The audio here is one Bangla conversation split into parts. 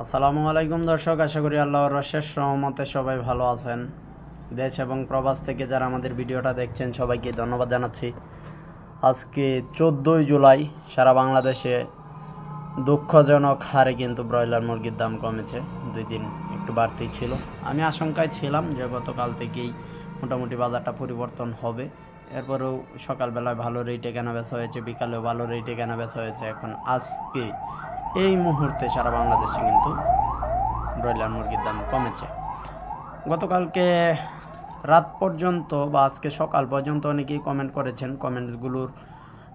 আসসালামু আলাইকুম দর্শক, আশা করি আল্লাহর অশেষ রহমতে সবাই ভালো আছেন। দেশ এবং প্রবাস থেকে যারা আমাদের ভিডিওটা দেখছেন সবাইকে ধন্যবাদ জানাচ্ছি। আজকে 14ই জুলাই সারা বাংলাদেশে দুঃখজনক হারে কিন্তু ব্রয়লার মুরগির দাম কমেছে। 2 দিন একটু বাড়তি ছিল। আমি আশঙ্কায় ছিলাম যে গতকাল থেকেই মোটামুটি বাজারটা পরিবর্তন হবে। এরপরেও সকালবেলায় ভালো রেটে কেনা বেচা হয়েছে, বিকালেও ভালো রেটে কেনা বেচা হয়েছে। এখন আজকে এই মুহূর্তে সারা বাংলাদেশে কিন্তু ব্রয়লার মুরগির দাম কমেছে। গতকালকে রাত পর্যন্ত বা আজকে সকাল পর্যন্ত অনেকেই কমেন্ট করেছেন। কমেন্টসগুলোর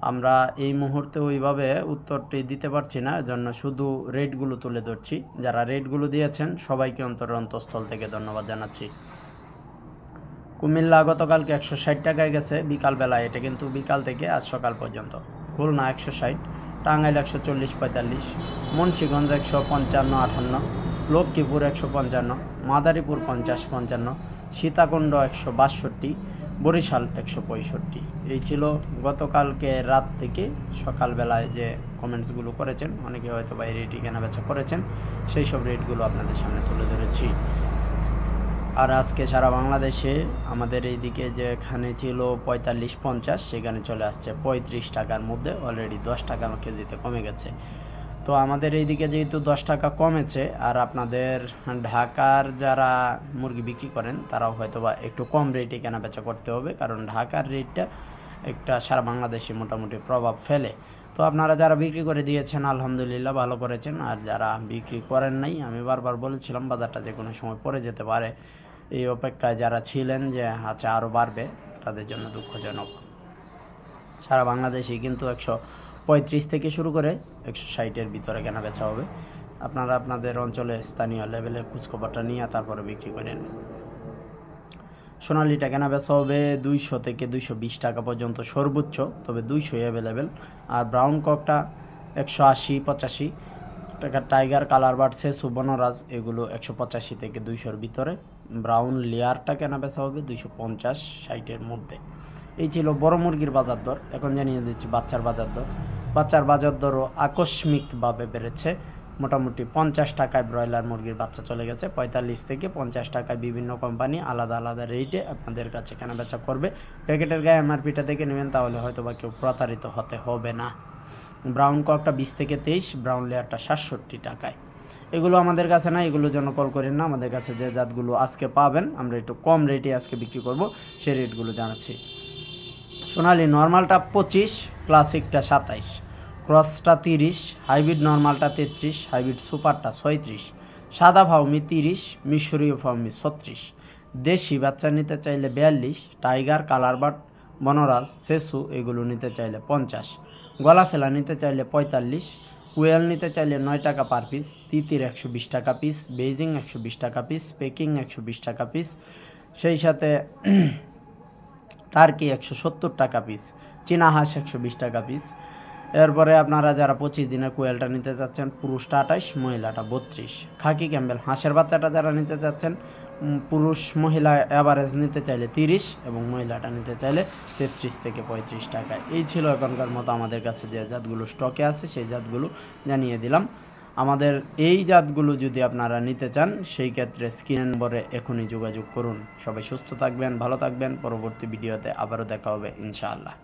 আমরা এই মুহূর্তে ওইভাবে উত্তরটি দিতে পারছি না, এজন্য শুধু রেটগুলো তুলে ধরছি। যারা রেটগুলো দিয়েছেন সবাইকে অন্তঃস্থল থেকে ধন্যবাদ জানাচ্ছি। কুমিল্লা গতকালকে 160 টাকায় গেছে বিকালবেলায়, এটা কিন্তু বিকাল থেকে আজ সকাল পর্যন্ত। খুলনা 160, টাঙ্গাইল 140-45, মুন্সিগঞ্জ 155-58, লক্ষ্মীপুর 155, মাদারীপুর 50-55, সীতাকুণ্ড 162, বরিশাল 165। এই ছিল গতকালকে রাত থেকে সকালবেলায় যে কমেন্টসগুলো করেছেন। অনেকে হয়তো বা এই রেটই কেনাবেচা করেছেন, সেই সব রেটগুলো আপনাদের সামনে তুলে ধরেছি। আর আজকে সারা বাংলাদেশে আমাদের এইদিকে যেখানে ছিল 45-50, সেখানে চলে আসছে 35 টাকার মধ্যে। অলরেডি 10 টাকা কেজিতে কমে গেছে। তো আমাদের এইদিকে যেহেতু 10 টাকা কমেছে, আর আপনাদের ঢাকার যারা মুরগি বিক্রি করেন তারাও হয়তো বা একটু কম রেটে কেনাবেচা করতে হবে, কারণ ঢাকার রেটটা একটা সারা বাংলাদেশে মোটামুটি প্রভাব ফেলে। তো আপনারা যারা বিক্রি করে দিয়েছেন আলহামদুলিল্লাহ, ভালো করেছেন। আর যারা বিক্রি করেন নাই, আমি বারবার বলেছিলাম বাজারটা যে কোনো সময় পড়ে যেতে পারে, এই অপেক্ষায় যারা ছিলেন যে আচ্ছা আরও বাড়বে, তাদের জন্য দুঃখজনক। সারা বাংলাদেশে কিন্তু 135 থেকে শুরু করে 160-এর ভিতরে কেনা বেচা হবে। আপনারা আপনাদের অঞ্চলে স্থানীয় লেভেলে খোঁজখবরটা নিয়ে তারপরে বিক্রি করেন। সোনালিটা কেনা বেচা হবে 200 থেকে 220 টাকা পর্যন্ত সর্বোচ্চ, তবে 200 অ্যাভেলেবেল। আর ব্রাউন ককটা 180-85 টাকা। টাইগার, কালার বাড়ছে, সুবর্ণরাজ এগুলো 185 থেকে 200-র ভিতরে। ব্রাউন লেয়ারটা কেনা বেচা হবে 250-60-এর মধ্যে। এই ছিল বড় মুরগির বাজার দর। এখন জানিয়ে দিচ্ছি বাচ্চার বাজার দর। বাচ্চার বাজার দরও আকস্মিকভাবে বেড়েছে। মোটামুটি 50 টাকায় ব্রয়লার মুরগির বাচ্চা চলে গেছে। 45 থেকে 50 টাকায় বিভিন্ন কোম্পানি আলাদা আলাদা রেটে আপনাদের কাছে কেনাবেচা করবে। প্যাকেটের গায়ে এমআরপিটা দেখে নেবেন, তাহলে হয়তো বা কেউ প্রতারিত হতে হবে না। ব্রাউন ককটা 20 থেকে 23, ব্রাউন লেয়ারটা 67 টাকায়। এগুলো আমাদের কাছে না, এগুলোর জন্য কল করেন না। আমাদের কাছে যে জাতগুলো আজকে পাবেন, আমরা একটু কম রেটে আজকে বিক্রি করব, সেই রেটগুলো জানাচ্ছি। সোনালি নর্মালটা 25, ক্লাসিকটা 27, ক্রসটা 30, হাইব্রিড নর্মালটা 33, হাইব্রিড সুপারটা 36, সাদা ফাউমি 30, মিশরীয় ফাউমি 36, দেশি বাচ্চা নিতে চাইলে 42, টাইগার, কালারবার্ড, বনরাজ, সেসু এগুলো নিতে চাইলে 50, গলাসেলা নিতে চাইলে 45, কুয়েল নিতে চাইলে 9 টাকা পার পিস, তিতির 120 টাকা পিস, বেইজিং 120 টাকা পিস, পেকিং 120 টাকা পিস, সেই সাথে টার্কি 170 টাকা পিস, চীনা হাঁস 120 টাকা পিস। এরপরে আপনারা যারা 25 দিনের কোয়েলটা নিতে চাচ্ছেন, পুরুষটা 28, মহিলাটা 32। খাকি ক্যাম্বেল হাঁসের বাচ্চাটা যারা নিতে চাচ্ছেন, পুরুষ মহিলা অ্যাভারেজ নিতে চাইলে 30 এবং মহিলাটা নিতে চাইলে 33 থেকে 35 টাকায়। এই ছিল এখনকার মতো আমাদের কাছে যে জাতগুলো স্টকে আছে, সেই জাতগুলো জানিয়ে দিলাম। আমাদের এই জাতগুলো যদি আপনারা নিতে চান, সেই ক্ষেত্রে স্ক্রিন নম্বরে এখনই যোগাযোগ করুন। সবাই সুস্থ থাকবেন, ভালো থাকবেন। পরবর্তী ভিডিওতে আবারও দেখা হবে ইনশাআল্লাহ।